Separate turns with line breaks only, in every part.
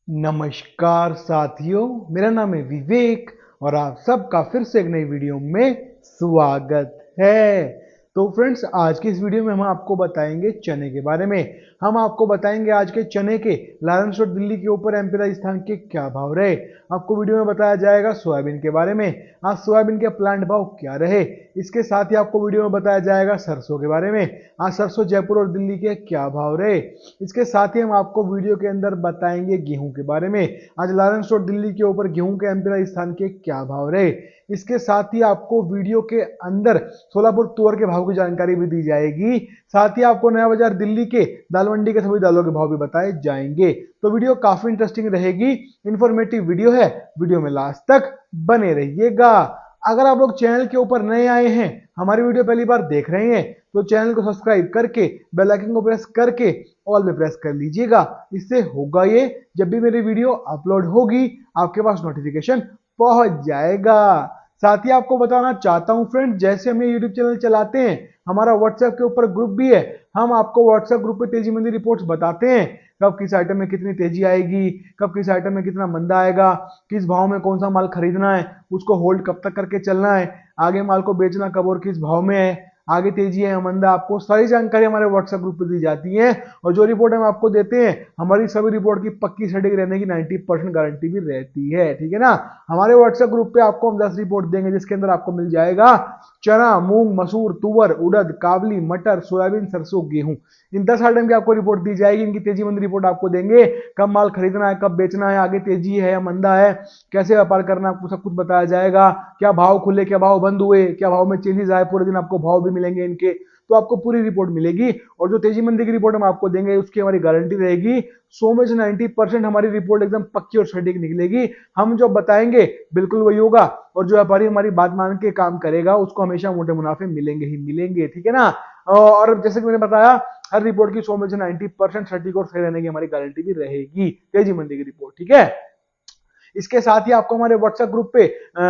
नमस्कार साथियों, मेरा नाम है विवेक और आप सबका फिर से एक नई वीडियो में स्वागत है। तो फ्रेंड्स, आज की इस वीडियो में हम आपको बताएंगे चने के बारे में। हम आपको बताएंगे आज के चने के लायंस रोड दिल्ली के ऊपर एमपी राजस्थान के क्या भाव रहे। आपको वीडियो में बताया जाएगा सोयाबीन के बारे में, आज सोयाबीन के प्लांट भाव क्या रहे। इसके साथ ही आपको वीडियो में बताया जाएगा सरसों के बारे में, आज सरसों जयपुर और दिल्ली के क्या भाव रहे। इसके साथ ही हम आपको वीडियो के अंदर बताएंगे गेहूं के बारे में, आज लायंस रोड दिल्ली के ऊपर गेहूं के एमपी राजस्थान के क्या भाव रहे। इसके साथ ही आपको वीडियो के अंदर सोलापुर तुअर के भाव की जानकारी भी दी जाएगी। साथ ही आपको नया बाजार दिल्ली के दाल मंडी के सभी दालों के भाव भी बताए जाएंगे। तो वीडियो काफी इंटरेस्टिंग रहेगी, इंफॉर्मेटिव वीडियो है, वीडियो में लास्ट तक बने रहिएगा। अगर आप लोग चैनल के ऊपर नए आए हैं, हमारी वीडियो पहली बार देख रहे हैं, तो चैनल को सब्सक्राइब करके बेल आइकन को प्रेस करके ऑल पे प्रेस कर लीजिएगा। इससे होगा ये, जब भी मेरी वीडियो अपलोड होगी आपके पास नोटिफिकेशन पहुंच जाएगा। साथ ही आपको बताना चाहता हूं फ्रेंड, जैसे हम ये यूट्यूब चैनल चलाते हैं, हमारा व्हाट्सएप के ऊपर ग्रुप भी है। हम आपको व्हाट्सएप ग्रुप पे तेजी मंदी रिपोर्ट्स बताते हैं, कब किस आइटम में कितनी तेजी आएगी, कब किस आइटम में कितना मंदा आएगा, किस भाव में कौन सा माल खरीदना है, उसको होल्ड कब तक करके चलना है, आगे माल को बेचना कब और किस भाव में है, आगे तेजी है या मंदा, आपको सारी जानकारी हमारे व्हाट्सएप ग्रुप पे दी जाती है। और जो रिपोर्ट हम आपको देते हैं, हमारी सभी रिपोर्ट की पक्की सटीक रहने की 90% गारंटी भी रहती है, ठीक है ना। हमारे व्हाट्सएप ग्रुप पे आपको हम 10 रिपोर्ट देंगे, जिसके अंदर आपको मिल जाएगा चना, मूंग, मसूर, तुवर, उड़द, काबली, मटर, सोयाबीन, सरसों, गेहूं, इन 10 आइटम की आपको रिपोर्ट दी जाएगी। इनकी तेजी मंदी रिपोर्ट आपको देंगे, कब माल खरीदना है, कब बेचना है, आगे तेजी है या मंदा है, कैसे व्यापार करना है, आपको सब कुछ बताया जाएगा। क्या भाव खुले, क्या भाव बंद हुए, क्या भाव में चेंजेस आए, पूरे दिन आपको भाव भी मिलेंगे इनके, तो आपको पूरी रिपोर्ट मिलेगी। और जो तेजी मंदी की रिपोर्ट हम आपको देंगे, उसकी हमारी गारंटी रहेगी 100 में से 90% हमारी रिपोर्ट एकदम पक्की और सटीक निकलेगी। हम जो बताएंगे बिल्कुल वही होगा, और जो व्यापारी हमारी बात मान के काम करेगा उसको हमेशा मोटे मुनाफे मिलेंगे ही मिलेंगे, ठीक है ना। और जैसे कि मैंने बताया, हर रिपोर्ट की 100 में से 90% सटीक और सही रहने की हमारी गारंटी भी रहेगी, तेजी मंदी की रिपोर्ट, ठीक है। इसके साथ ही आपको हमारे व्हाट्सएप ग्रुप पे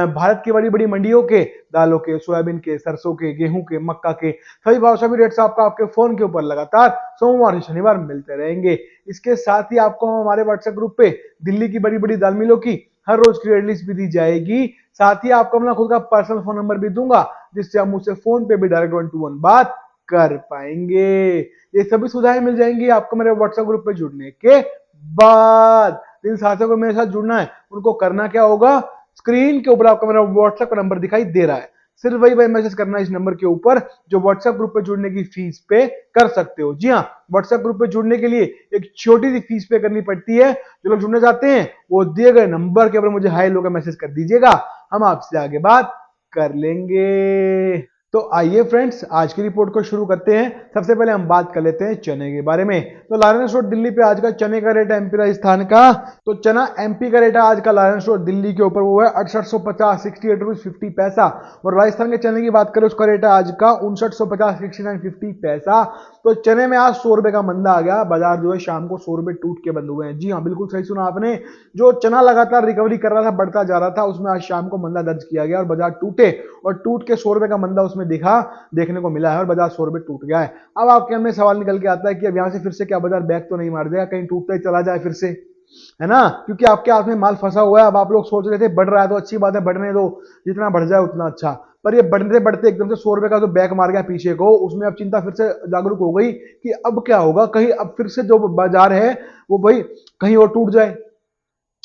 भारत की बड़ी बड़ी मंडियों के दालों के, सोयाबीन के, सरसों के, गेहूं के, मक्का के सभी भाव, सभी रेट्स आपको आपके फोन के ऊपर लगातार सोमवार से शनिवार मिलते रहेंगे। इसके साथ ही आपको हमारे व्हाट्सएप ग्रुप पे दिल्ली की बड़ी बड़ी दाल मिलों की हर रोज की रेट लिस्ट भी दी जाएगी। साथ ही आपको अपना खुद का पर्सनल फोन नंबर भी दूंगा, जिससे आप मुझसे फोन पे भी डायरेक्ट 1-to-1 बात कर पाएंगे। ये सभी सुविधाएं मिल जाएंगी आपको मेरे व्हाट्सएप ग्रुप पे जुड़ने के बाद। जिन साथियों को मेरे साथ जुड़ना है, उनको करना क्या होगा, स्क्रीन के ऊपर आपको मेरा व्हाट्सएप का नंबर दिखाई दे रहा है, सिर्फ वही मैसेज करना है इस नंबर के ऊपर, जो व्हाट्सएप ग्रुप पे जुड़ने की फीस पे कर सकते हो। जी हाँ, व्हाट्सएप ग्रुप पे जुड़ने के लिए एक छोटी सी फीस पे करनी पड़ती है। जो लोग जुड़ना चाहते हैं वो दिए गए नंबर के ऊपर मुझे हाई लो का मैसेज कर दीजिएगा, हम आपसे आगे बात कर लेंगे। तो आइए फ्रेंड्स, आज की रिपोर्ट को शुरू करते हैं। सबसे पहले हम बात कर लेते हैं चने के बारे में। तो लायंस रोड दिल्ली पे आज का चने का रेट है एमपी राजस्थान का, तो चना एमपी का रेट है आज का लायंस रोड दिल्ली के ऊपर, वो है 6850 68 रुपीज 50 पैसा। और राजस्थान के चने की बात करें, उसका रेट है आज का 5950 69 50 पैसा। तो चने में आज 100 रुपए का मंदा आ गया, बाजार जो है शाम को 100 रुपए टूट के बंद हुए हैं। जी हाँ, बिल्कुल सही सुना आपने, जो चना लगातार रिकवरी कर रहा था, बढ़ता जा रहा था, उसमें आज शाम को मंदा दर्ज किया गया और बाजार टूटे, और टूट के 100 रुपए का मंदा उसमें देखने को मिला है, और बाजार 100 रुपए टूट गया है। अब आपके मन में सवाल निकल के आता है कि अब यहां से फिर से क्या बाजार बैक तो नहीं मार देगा, कहीं टूटता ही चला जाए फिर से, है ना, क्योंकि आपके हाथ में माल फंसा हुआ है। अब आप लोग सोच रहे थे बढ़ रहा है तो अच्छी बात है, बढ़ने दो, जितना बढ़ जाए उतना अच्छा, पर ये बढ़ते बढ़ते एकदम से 100 रुपए का जो बैक मार गया पीछे को, उसमें अब चिंता फिर से जागरूक हो गई कि अब क्या होगा, कहीं अब फिर से जो बाजार है वो भाई कहीं और टूट जाए।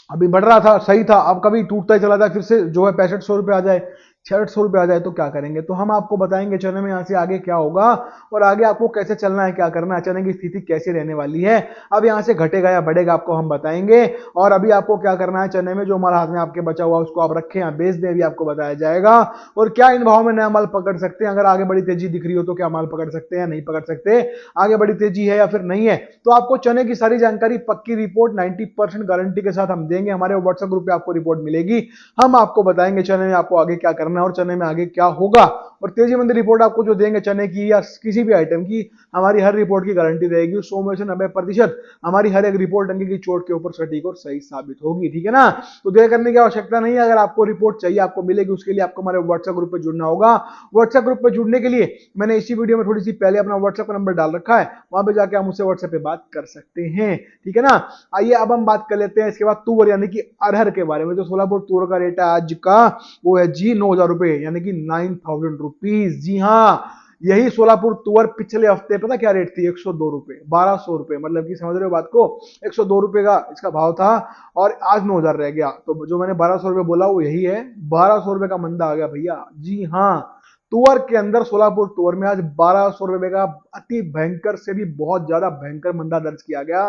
अभी बढ़ रहा था, सही था, अब कभी टूटता ही चला जाए, फिर से जो है 6500 रुपए आ जाए, 6600 रुपए आ जाए, तो क्या करेंगे। तो हम आपको बताएंगे चने में यहाँ से आगे क्या होगा, और आगे आपको कैसे चलना है, क्या करना है, चने की स्थिति कैसे रहने वाली है, अब यहाँ से घटेगा या बढ़ेगा आपको हम बताएंगे। और अभी आपको क्या करना है, चने में जो माल हाथ में आपके बचा हुआ उसको आप रखें या बेच दें, अभी आपको बताया जाएगा। और क्या इन भाव में नया माल पकड़ सकते हैं, अगर आगे बड़ी तेजी दिख रही हो तो क्या माल पकड़ सकते हैं, नहीं पकड़ सकते, आगे बड़ी तेजी है या फिर नहीं है। तो आपको चने की सारी जानकारी, पक्की रिपोर्ट 90% गारंटी के साथ हम देंगे, हमारे व्हाट्सएप ग्रुप पे आपको रिपोर्ट मिलेगी। हम आपको बताएंगे चने में आपको आगे क्या करना है और चने में आगे क्या होगा, और तेजी मंदी रिपोर्ट आपको जो देंगे चने की या किसी भी आइटम की, हमारी हर रिपोर्ट की गारंटी रहेगी 100 में से 90% हमारी हर एक रिपोर्ट डंके की चोट के ऊपर सटीक और सही साबित होगी, ठीक है ना। तो देर करने की आवश्यकता नहीं है, अगर आपको रिपोर्ट चाहिए आपको मिलेगी, उसके लिए आपको हमारे व्हाट्सएप ग्रुप पे जुड़ना होगा। व्हाट्सएप ग्रुप पे जुड़ने के लिए मैंने इसी वीडियो में थोड़ी सी पहले अपना व्हाट्सएप का नंबर डाल रखा है, वहां पे जाके आप मुझसे व्हाट्सएप पे बात कर सकते हैं, ठीक है ना। आइए अब हम बात कर लेते हैं इसके बाद तुअर यानी कि अरहर के बारे में। जो सोलापुर तुअर का रेट है आज का वो है जी 9,000 रुपए यानी कि 9,000 रुपीज। जी हाँ, यही सोलापुर तुअर पिछले हफ्ते पता क्या रेट थी? 102 रुपए, 1200 रुपए, मतलब कि समझ रहे हो बात को, 102 रुपए का इसका भाव था और आज 9,000 रह गया। तो जो मैंने 1200 रुपए बोला वो यही है, 1200 रुपए का मंदा आ गया भैया। जी हाँ, तुअर के अंदर सोलापुर तुअर में आज 1200 रुपए का अति भयंकर से भी बहुत ज्यादा भयंकर मंदा दर्ज किया गया।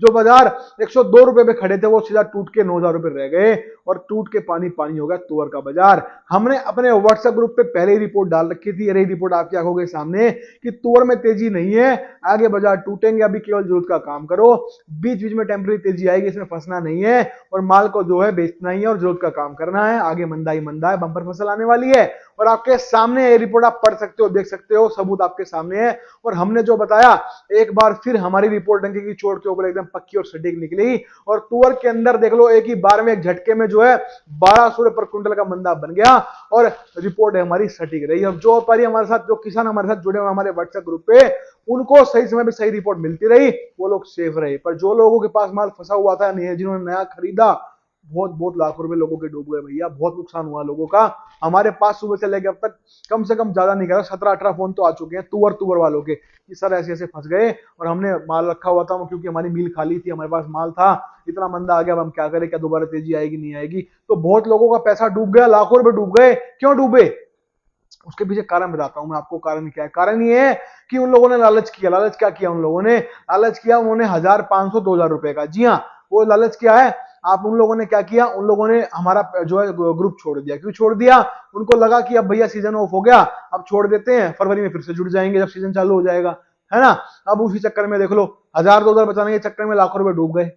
जो बाजार 102 रुपए पे खड़े थे वो सीधा टूट के 9,000 रुपए रह गए और टूट के पानी पानी हो गया तुअर का बाजार। हमने अपने व्हाट्सएप ग्रुप पे पहले ही रिपोर्ट डाल रखी थी, यही रिपोर्ट आपकी आंखों के सामने, कि तुअर में तेजी नहीं है, आगे बाजार टूटेंगे, अभी केवल जरूरत का काम करो, बीच बीच में टेम्पररी तेजी आएगी, इसमें फंसना नहीं है और माल को जो है बेचना ही है और जरूरत का काम करना है। आगे मंदा ही मंदा है, बंपर फसल आने वाली है और आपके सामने ये रिपोर्ट आप पढ़ सकते हो, देख सकते हो, सबूत आपके सामने है। और हमने जो बताया एक बार फिर हमारी रिपोर्ट डंके की चोट के ऊपर एकदम पक्की और सटीक निकली और तुअर के अंदर देख लो एक ही बार में एक झटके में जो है 1200 रुपए पर क्विंटल का मंदा बन गया और रिपोर्ट है सटीक रही। अब जो व्यापारी हमारे साथ, जो किसान हमारे साथ जुड़े हुए हमारे व्हाट्सएप ग्रुप पे, उनको सही समय पे सही रिपोर्ट मिलती रही, वो लोग सेफ रहे। पर जो लोगों के पास माल फंसा हुआ था, जिन्होंने नया खरीदा, बहुत बहुत लाखों रुपए लोगों के डूब गए भैया, बहुत नुकसान हुआ लोगों का। हमारे पास सुबह से लेकर अब तक कम से कम ज्यादा नहीं करा 17-18 फोन तो आ चुके हैं तुअर वालों के कि सर ऐसे ऐसे फंस गए और हमने माल रखा हुआ था क्योंकि हमारी मिल खाली थी, हमारे पास माल था, इतना मंदा आ गया, अब हम क्या करें, क्या दोबारा तेजी आएगी नहीं आएगी। तो बहुत लोगों का पैसा डूब गया, लाखों रुपए डूब गए। क्यों डूबे? उसके पीछे कारण बताता हूं मैं आपको। कारण क्या है? कारण ये है कि उन लोगों ने लालच किया। लालच क्या किया? उन लोगों ने लालच किया, उन्होंने 1,500 2,000 रुपए का। जी हाँ, वो लालच क्या है? आप उन लोगों ने क्या किया? उन लोगों ने हमारा जो है ग्रुप छोड़ दिया। क्यों छोड़ दिया? उनको लगा कि अब भैया सीजन ऑफ हो गया, अब छोड़ देते हैं, फरवरी में फिर से जुड़ जाएंगे जब सीजन चालू हो जाएगा, है ना। अब उसी चक्कर में देख लो 1,000 2,000 बचाने के चक्कर में लाखों रुपए डूब गए।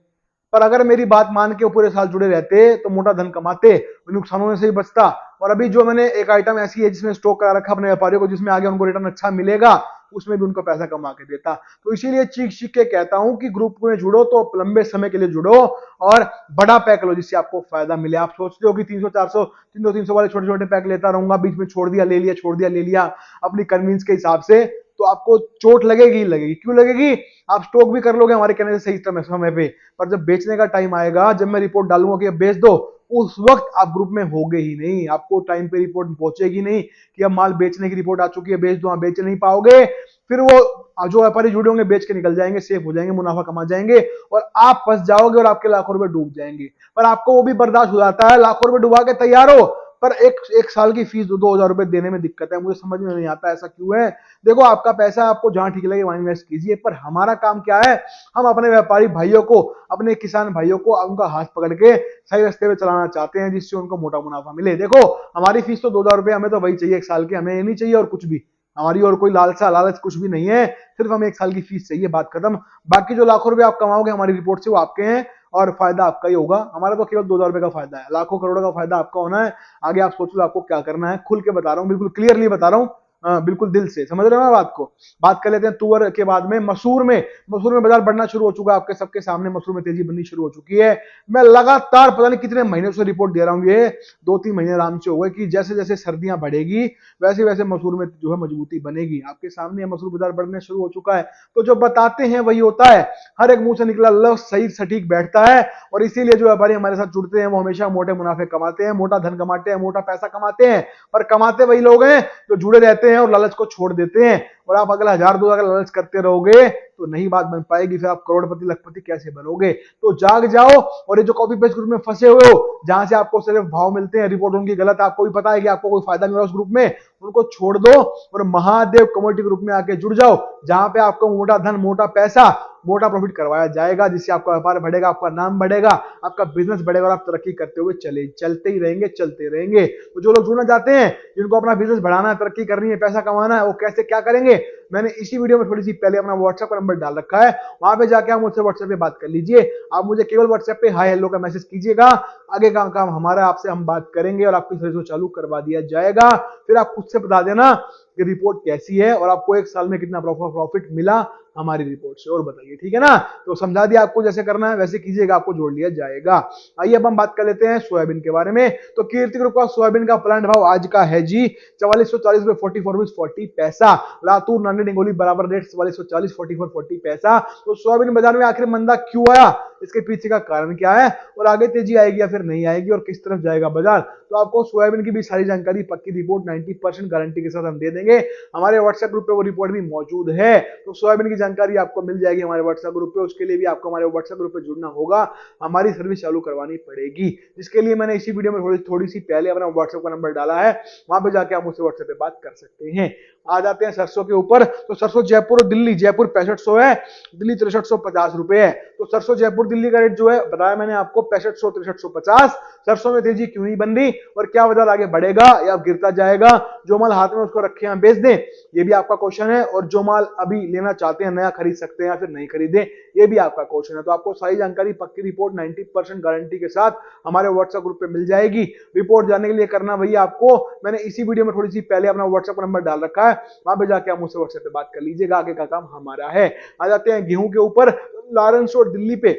पर अगर मेरी बात मान के पूरे साल जुड़े रहते तो मोटा धन कमाते, नुकसानों से ही बचता। और अभी जो मैंने एक आइटम ऐसी है जिसमें स्टॉक करा रखा अपने व्यापारियों को, जिसमें आगे उनको रिटर्न अच्छा मिलेगा, उसमें भी उनको पैसा कमा के देता। तो इसीलिए चीख चीख के कहता हूं कि ग्रुप में जुड़ो तो लंबे समय के लिए जुड़ो और बड़ा पैक लो जिससे आपको फायदा मिले। आप सोचते हो कि 300 400 300 वाले छोटे छोटे पैक लेता रहूंगा, बीच में छोड़ दिया ले लिया, छोड़ दिया ले लिया अपनी कन्वींस के हिसाब से, तो आपको चोट लगेगी ही लगेगी। क्यों लगेगी? आप स्टॉक भी कर लोगे हमारे कहने से सही समय पे, पर जब बेचने का टाइम आएगा, जब मैं रिपोर्ट डालूंगा कि अब बेच दो, उस वक्त आप ग्रुप में होगे ही नहीं, आपको टाइम पे रिपोर्ट पहुंचेगी नहीं कि अब माल बेचने की रिपोर्ट आ चुकी है, बेच दो। आप बेच नहीं पाओगे, फिर वो जो व्यापारी जुड़े होंगे बेच के निकल जाएंगे, सेफ हो जाएंगे, मुनाफा कमा जाएंगे और आप फंस जाओगे और आपके लाखों रुपए डूब जाएंगे। पर आपको वो भी बर्दाश्त हो जाता है, लाखों रुपए डुबा के तैयार हो, पर एक साल की फीस 2,000 रुपए देने में दिक्कत है। मुझे समझ में नहीं आता ऐसा क्यों है। देखो आपका पैसा आपको जहां ठीक लगे वहां इन्वेस्ट कीजिए, पर हमारा काम क्या है? हम अपने व्यापारी भाइयों को, अपने किसान भाइयों को उनका हाथ पकड़ के सही रास्ते पे चलाना चाहते हैं जिससे उनको मोटा मुनाफा मिले। देखो हमारी फीस तो 2,000 रुपए, हमें तो वही चाहिए एक साल के, हमें ये नहीं चाहिए और कुछ भी, हमारी और कोई लालच कुछ भी नहीं है, सिर्फ हमें एक साल की फीस चाहिए, बात खत्म। बाकी जो लाखों रुपए आप कमाओगे हमारी रिपोर्ट से वो आपके हैं और फायदा आपका ही होगा। हमारा तो केवल 2,000 रुपए का फायदा है, लाखों करोड़ों का फायदा आपका होना है। आगे आप सोच लो आपको क्या करना है, खुल के बता रहा हूँ, बिल्कुल क्लियरली बता रहा हूँ, बिल्कुल दिल से, समझ रहे हो ना बात को। बात कर लेते हैं तुअर के बाद में मसूर में। मसूर में बाजार बढ़ना शुरू हो चुका है, आपके सबके सामने मसूर में तेजी बननी शुरू हो चुकी है। मैं लगातार पता नहीं कितने महीनों से रिपोर्ट दे रहा हूँ, ये 2-3 महीने आराम से हो गए कि जैसे जैसे सर्दियां बढ़ेगी वैसे वैसे मसूर में जो है मजबूती बनेगी। आपके सामने मसूर बाजार बढ़ने शुरू हो चुका है। तो जो बताते हैं वही होता है, हर एक मुंह से निकला लफ्ज सही सटीक बैठता है और इसीलिए जो व्यापारी हमारे साथ जुड़ते हैं वो हमेशा मोटे मुनाफे कमाते हैं, मोटा धन कमाते हैं, मोटा पैसा कमाते हैं। पर कमाते वही लोग हैं जो जुड़े रहते हैं और लालच को छोड़ देते हैं। और आप अगला 1,000 2,000 लालच करते रहोगे तो नहीं बात बन पाएगी, फिर आप करोड़पति लखपति कैसे बनोगे? तो जाग जाओ और ये जो कॉपी पेस्ट ग्रुप में फंसे हुए हो, जहां से आपको सिर्फ भाव मिलते हैं, रिपोर्ट उनकी गलत, आपको भी पता है कि आपको कोई फायदा नहीं हो रहा उस ग्रुप में, उनको छोड़ दो और महादेव कम्युनिटी ग्रुप में आके जुड़ जाओ, जहां पे आपको मोटा धन, मोटा पैसा मोटा प्रॉफिट करवाया जाएगा, जिससे आपका व्यापार बढ़ेगा, आपका नाम बढ़ेगा, आपका बिजनेस बढ़ेगा और आप तरक्की करते हुए चलते ही रहेंगे, चलते रहेंगे। तो जो लोग जुड़ना चाहते हैं, जिनको अपना बिजनेस बढ़ाना है, तरक्की करनी है, पैसा कमाना है, वो कैसे क्या करेंगे, मैंने इसी वीडियो में थोड़ी सी पहले अपना व्हाट्सएप का नंबर डाल रखा है, वहां पे जाके आप मुझसे व्हाट्सएप पे बात कर लीजिए। आप मुझे केवल व्हाट्सएप पे हाय हेलो का मैसेज कीजिएगा, आगे का काम हमारा, आपसे हम बात करेंगे और आपकी सर्विस को चालू करवा दिया जाएगा। फिर आप खुद से बता देना कि रिपोर्ट कैसी है और आपको एक साल में कितना प्रॉफिट मिला हमारी रिपोर्ट से, और बताइए, ठीक है ना। तो समझा दिया आपको, जैसे करना है वैसे कीजिएगा, आपको जोड़ लिया जाएगा। आइए अब हम बात कर लेते हैं सोयाबीन के बारे में। तो कीर्ति ग्रुप का सोयाबीन का प्लांट भाव आज का है जी 4440 रुपए 40 पैसा। लातूर नांदेड़ हिंगोली बराबर रेट 4440 44 पैसा। तो सोयाबीन बाजार में आखिर मंदा क्यों आया, इसके पीछे का कारण क्या है और आगे तेजी आएगी या फिर नहीं आएगी और किस तरफ जाएगा बाजार, तो आपको सोयाबीन की भी सारी जानकारी, पक्की रिपोर्ट 90% गारंटी के साथ हम दे देंगे। हमारे व्हाट्सएप ग्रुप पे वो रिपोर्ट भी मौजूद है, तो सोयाबीन की जानकारी आपको मिल जाएगी हमारे व्हाट्सएप ग्रुप पे। उसके लिए भी आपको हमारे व्हाट्सएप ग्रुप पे जुड़ना होगा, हमारी सर्विस चालू करवानी पड़ेगी, जिसके लिए मैंने इसी वीडियो में थोड़ी सी पहले अपना व्हाट्सएप का नंबर डाला है, वहां पे जाके आप मुझसे व्हाट्सएप पे बात कर सकते हैं। आ जाते हैं सरसों के ऊपर। तो सरसों जयपुर और दिल्ली, जयपुर 6500 है, दिल्ली 6350 रुपए है। तो सरसों जयपुर दिल्ली का रेट जो है बताया मैंने आपको 6500 6350। सरसों में तेजी क्यों नहीं बन रही और क्या बाजार आगे बढ़ेगा या गिरता जाएगा, जो माल हाथ में उसको रखे हैं बेच दें, ये भी आपका क्वेश्चन है, और जो माल अभी लेना चाहते हैं नया खरीद सकते हैं या फिर नहीं खरीदें, ये भी आपका क्वेश्चन है। तो आपको सारी जानकारी, पक्की रिपोर्ट 90% गारंटी के साथ हमारे व्हाट्सएप ग्रुप पे मिल जाएगी। रिपोर्ट जानने के लिए करना वही आपको, मैंने इसी वीडियो में थोड़ी सी पहले अपना व्हाट्सएप का नंबर डाल रखा है, वहां पे जाके आप मुझसे व्हाट्सएप पे बात कर लीजिएगा, आगे का काम हमारा है। आ जाते हैं गेहूं के ऊपर। लॉरेंस और दिल्ली पे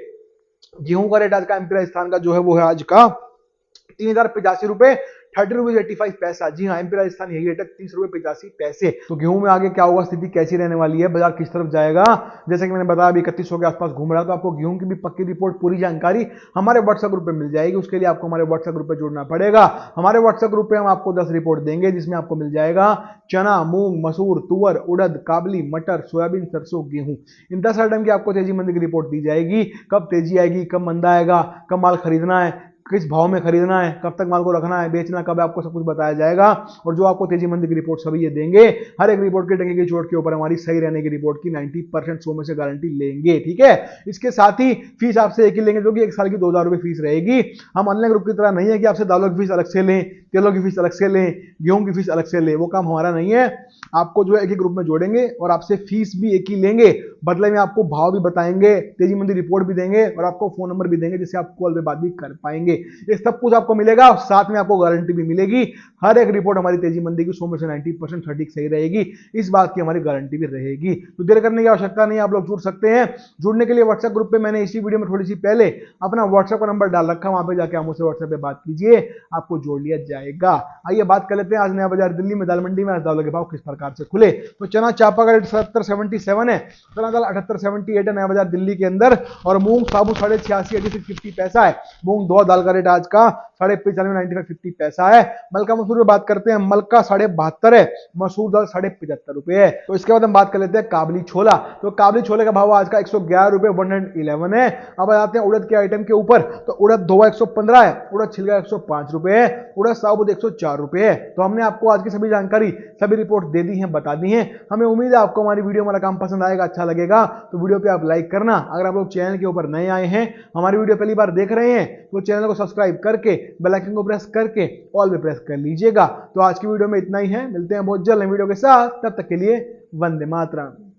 गेहूं का रेट आज का एमपी राजस्थान का जो है वो है आज का 3085 रुपए 30 रुपीज 85 पैसा। जी हाँ, एमपी राजस्थान यही रेट है, 30 रुपए 85 पैसे। तो गेहूं में आगे क्या होगा, स्थिति कैसी रहने वाली है, बाजार किस तरफ जाएगा, जैसे कि मैंने बताया अभी 3100 के आसपास घूम रहा है। तो आपको गेहूं की भी पक्की रिपोर्ट, पूरी जानकारी हमारे व्हाट्सएप ग्रुप पे मिल जाएगी। उसके लिए आपको हमारे व्हाट्सएप ग्रुप पे जुड़ना पड़ेगा। हमारे व्हाट्सएप ग्रुप पे हम आपको 10 रिपोर्ट देंगे, जिसमें आपको मिल जाएगा चना, मूंग, मसूर, तुअर, उड़द, काबली, मटर, सोयाबीन, सरसों, गेहूं, इन 10 आइटम की आपको तेजी मंदी की रिपोर्ट दी जाएगी। कब तेजी आएगी, कब मंदा आएगा, कब माल खरीदना है, किस भाव में खरीदना है, कब तक माल को रखना है, बेचना कब है, आपको सब कुछ बताया जाएगा। और जो आपको तेजी मंदी की रिपोर्ट सभी ये देंगे, हर एक रिपोर्ट के टंके की चोट के ऊपर हमारी सही रहने की रिपोर्ट की 90% 100 में से गारंटी लेंगे, ठीक है। इसके साथ ही फीस आपसे एक ही लेंगे, जो कि 1 साल की 2000 रुपए फीस रहेगी। हम अन्य ग्रुप की तरह नहीं है कि आपसे दालों की फीस अलग से लें, तेलों की फीस अलग से लें, गेहूं की फीस अलग से लें, वो काम हमारा नहीं है। आपको जो है एक ही ग्रुप में जोड़ेंगे और आपसे फीस भी एक ही लेंगे, बदले में आपको भाव भी बताएंगे, तेजी मंदी रिपोर्ट भी देंगे और आपको फोन नंबर भी देंगे, जिससे आप कॉल पे बात भी कर पाएंगे। ये सब कुछ आपको मिलेगा और साथ में आपको गारंटी भी मिलेगी। हर एक रिपोर्ट हमारी तेजी मंदी की 100 में से 90% सटीक सही रहेगी, इस बात की हमारी गारंटी भी रहेगी। तो देर करने की आवश्यकता नहीं, आप लोग जुड़ सकते हैं। जुड़ने के लिए व्हाट्सएप ग्रुप पे मैंने इसी वीडियो में थोड़ी सी पहले अपना व्हाट्सएप का नंबर डाल रखा, वहां पे जाके आप मुझसे व्हाट्सएप पे बात कीजिए, आपको जोड़ लिया जाएगा। आइए बात कर लेते हैं आज नया बाजार दिल्ली में दाल मंडी में आज दालों के भाव किस प्रकार से खुले। तो चना चापा का रेट 77.77 है, चना दाल 78.78 है नया बाजार दिल्ली के अंदर, और मूंग साबुत 86.50 पैसा है। मूंग दो दाल का रेट आज का 95.50 पैसा है। मलका मसूर में बात करते हैं, मलका 72.5 है, मसूर दाल 75.5 रुपए है। तो इसके बाद हम बात कर लेते हैं काबली छोला। तो काबली छोले का भाव आज का 111 रुपए 111 है। अब आ जाते हैं उड़द के आइटम के ऊपर। तो उड़द धोवा 115 है, उड़द छिलका 105 रुपए है, उड़द साबुत 104 रुपए है। तो हमने आपको आज की सभी जानकारी, सभी रिपोर्ट दे दी है, बता दी है। हमें उम्मीद है आपको हमारी वीडियो, हमारा काम पसंद आएगा, अच्छा लगेगा। तो वीडियो पे आप लाइक करना। अगर आप लोग चैनल के ऊपर नए आए हैं, हमारी वीडियो पहली बार देख रहे हैं, तो चैनल को सब्सक्राइब करके बेल आइकन को प्रेस करके ऑल पे प्रेस कर लीजिएगा। तो आज की वीडियो में इतना ही है, मिलते हैं बहुत जल्द नई वीडियो के साथ, तब तक के लिए वंदे मातरम।